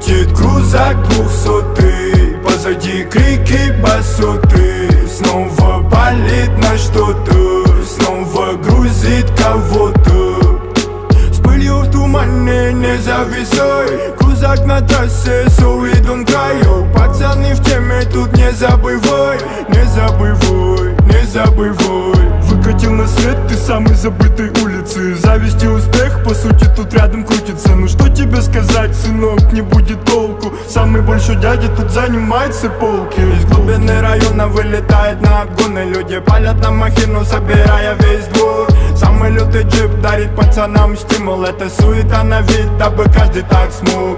Крутит крузак 200-й, позади крики басоты. Снова палит на что-то, снова грузит кого-то. С пылью в тумане не зависай, крузак на трассе, so we don't cry, yo. Пацаны в теме, тут не забывай, не забывай, не забывай. Выкатил на свет ты самой забытой улицы. Зависть и успех, по сути, тут рядом крутится. Ну что тебе сказать, сынок, не будет толку. Самый большой дядя тут занимается полки. Из глубины района вылетает на обгоны. Люди палят на махину, собирая весь двор. Самый лютый джип дарит пацанам стимул. Это суета на вид, дабы каждый так смог.